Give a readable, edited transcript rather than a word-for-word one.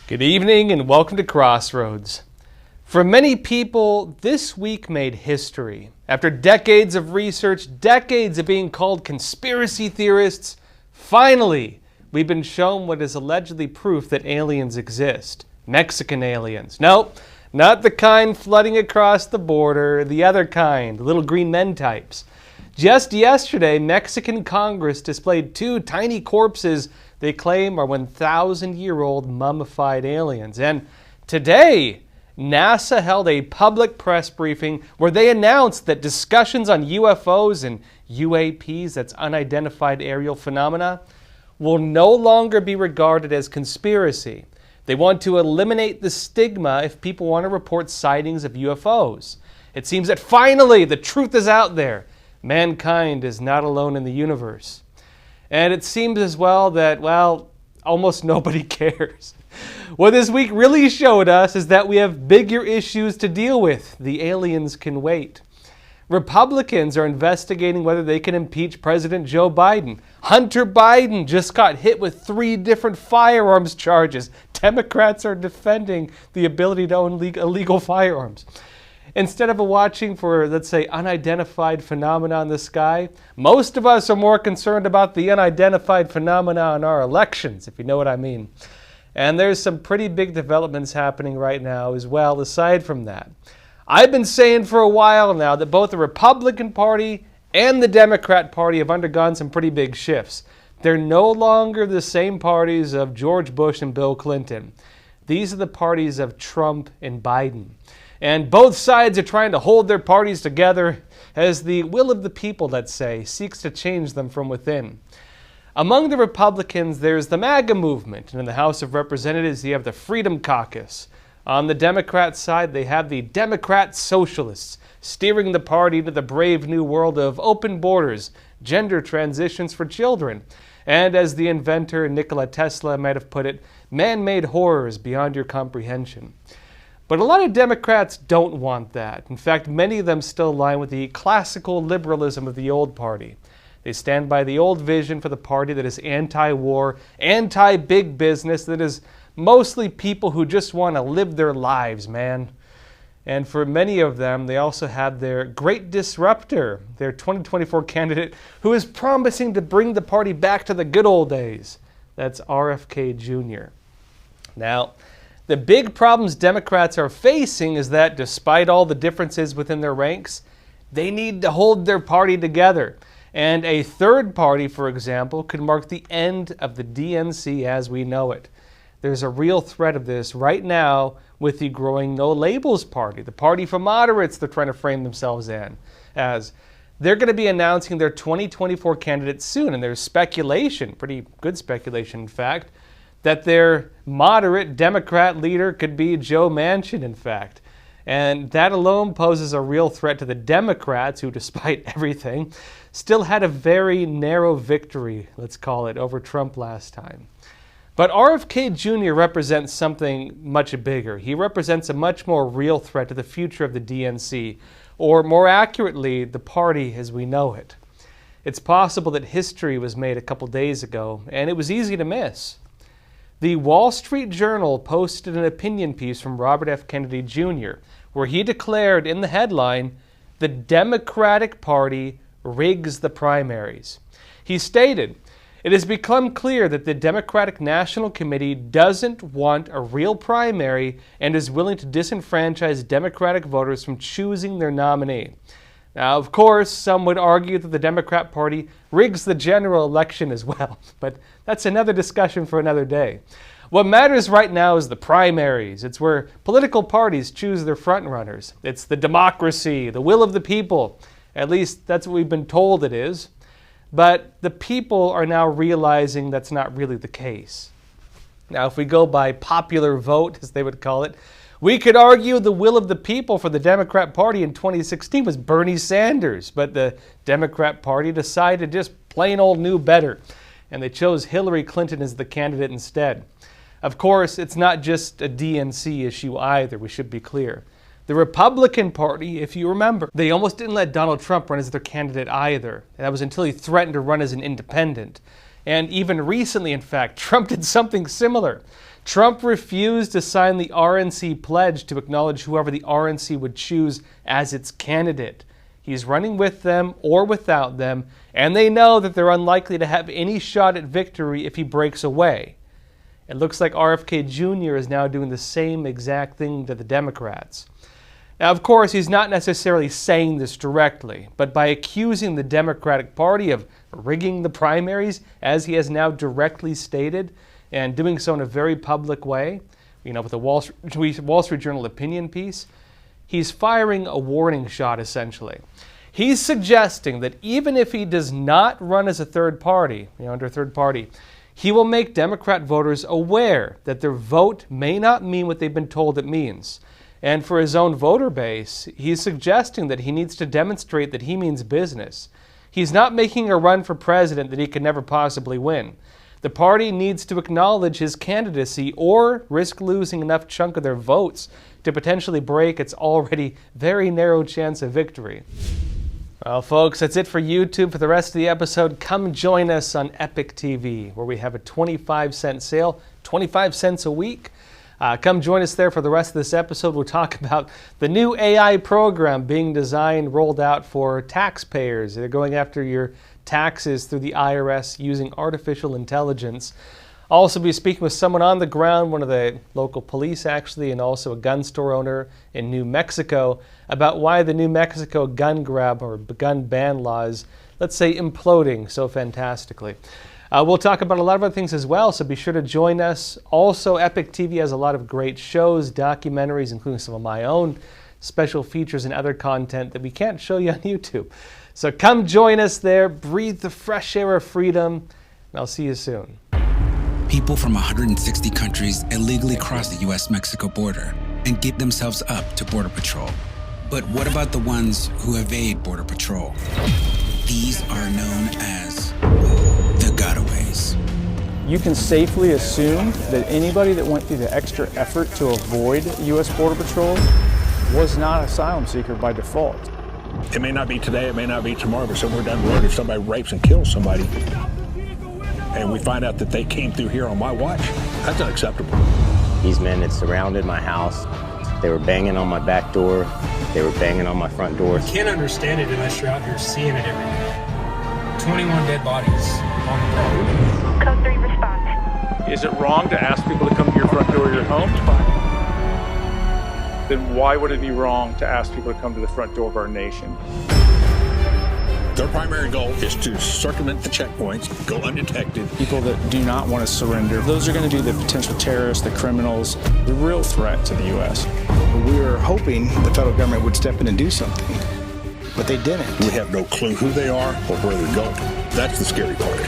Good evening and welcome to Crossroads. For many people, this week made history. After decades of research, decades of being called conspiracy theorists, finally, we've been shown what is allegedly proof that aliens exist. Mexican aliens. No, not the kind flooding across the border, the other kind, the little green men types. Just yesterday, Mexican Congress displayed two tiny corpses they claim are 1,000-year-old mummified aliens. And today, NASA held a public press briefing where they announced that discussions on UFOs and UAPs, that's unidentified aerial phenomena, will no longer be regarded as conspiracy. They want to eliminate the stigma if people want to report sightings of UFOs. It seems that finally the truth is out there. Mankind is not alone in the universe. And it seems as well that, almost nobody cares. What this week really showed us is that we have bigger issues to deal with. The aliens can wait. Republicans are investigating whether they can impeach President Joe Biden. Hunter Biden just got hit with 3 different firearms charges. Democrats are defending the ability to own illegal firearms. Instead of watching for, let's say, unidentified phenomena in the sky, most of us are more concerned about the unidentified phenomena in our elections, if you know what I mean. And there's some pretty big developments happening right now as well, aside from that. I've been saying for a while now that both the Republican Party and the Democrat Party have undergone some pretty big shifts. They're no longer the same parties of George Bush and Bill Clinton. These are the parties of Trump and Biden. And both sides are trying to hold their parties together as the will of the people, let's say, seeks to change them from within. Among the Republicans, there's the MAGA movement, and in the House of Representatives, you have the Freedom Caucus. On the Democrat side, they have the Democrat Socialists, steering the party to the brave new world of open borders, gender transitions for children, and as the inventor Nikola Tesla might have put it, man-made horrors beyond your comprehension. But a lot of Democrats don't want that. In fact, many of them still align with the classical liberalism of the old party. They stand by the old vision for the party that is anti-war, anti-big business, that is mostly people who just want to live their lives, man. And for many of them, they also have their great disruptor, their 2024 candidate, who is promising to bring the party back to the good old days. That's RFK Jr. Now, the big problems Democrats are facing is that despite all the differences within their ranks, they need to hold their party together. And a third party, for example, could mark the end of the DNC as we know it. There's a real threat of this right now with the growing No Labels Party, the party for moderates they're trying to frame themselves in as. They're going to be announcing their 2024 candidates soon, and there's speculation, pretty good speculation in fact, that their moderate Democrat leader could be Joe Manchin, in fact. And that alone poses a real threat to the Democrats, who, despite everything, still had a very narrow victory, let's call it, over Trump last time. But RFK Jr. represents something much bigger. He represents a much more real threat to the future of the DNC, or more accurately, the party as we know it. It's possible that history was made a couple days ago, and it was easy to miss. The Wall Street Journal posted an opinion piece from Robert F. Kennedy Jr., where he declared in the headline, "The Democratic Party rigs the primaries." He stated, "It has become clear that the Democratic National Committee doesn't want a real primary and is willing to disenfranchise Democratic voters from choosing their nominee." Now, of course, some would argue that the Democrat Party rigs the general election as well, but that's another discussion for another day. What matters right now is the primaries. It's where political parties choose their frontrunners. It's the democracy, the will of the people. At least that's what we've been told it is. But the people are now realizing that's not really the case. Now, if we go by popular vote, as they would call it, we could argue the will of the people for the Democrat Party in 2016 was Bernie Sanders, but the Democrat Party decided just plain old knew better, and they chose Hillary Clinton as the candidate instead. Of course, it's not just a DNC issue either, we should be clear. The Republican Party, if you remember, they almost didn't let Donald Trump run as their candidate either. That was until he threatened to run as an independent. And even recently, in fact, Trump did something similar. Trump refused to sign the RNC pledge to acknowledge whoever the RNC would choose as its candidate. He's running with them or without them, and they know that they're unlikely to have any shot at victory if he breaks away. It looks like RFK Jr. is now doing the same exact thing to the Democrats. Now, of course, he's not necessarily saying this directly, but by accusing the Democratic Party of rigging the primaries, as he has now directly stated, and doing so in a very public way, with a Wall Street Journal opinion piece, he's firing a warning shot, essentially. He's suggesting that even if he does not run as a third party, under a third party, he will make Democrat voters aware that their vote may not mean what they've been told it means. And for his own voter base, he's suggesting that he needs to demonstrate that he means business. He's not making a run for president that he could never possibly win. The party needs to acknowledge his candidacy or risk losing enough chunk of their votes to potentially break its already very narrow chance of victory. Well, folks, that's it for YouTube. For the rest of the episode, come join us on Epoch TV, where we have a 25-cent sale, 25 cents a week. Come join us there for the rest of this episode. We'll talk about the new AI program being designed, rolled out for taxpayers. They're going after your taxes through the IRS using artificial intelligence. I'll also be speaking with someone on the ground, one of the local police actually, and also a gun store owner in New Mexico, about why the New Mexico gun grab or gun ban laws, let's say, imploding so fantastically. We'll talk about a lot of other things as well, so be sure to join us. Also, Epoch TV has a lot of great shows, documentaries, including some of my own special features and other content that we can't show you on YouTube. So come join us there, breathe the fresh air of freedom, and I'll see you soon. People from 160 countries illegally cross the U.S.-Mexico border and give themselves up to Border Patrol. But what about the ones who evade Border Patrol? These are known as the gotaways. You can safely assume that anybody that went through the extra effort to avoid U.S. Border Patrol was not an asylum seeker by default. It may not be today, it may not be tomorrow, but somewhere down the road, if somebody rapes and kills somebody, and we find out that they came through here on my watch, that's unacceptable. These men had surrounded my house. They were banging on my back door. They were banging on my front door. You can't understand it unless you're out here seeing it every day. 21 dead bodies on the property. Code 3 response. Is it wrong to ask people to come to your front door of your home? Then why would it be wrong to ask people to come to the front door of our nation? Their primary goal is to circumvent the checkpoints, go undetected. People that do not want to surrender, those are going to be the potential terrorists, the criminals, the real threat to the U.S. We were hoping the federal government would step in and do something, but they didn't. We have no clue who they are or where they're going. That's the scary part.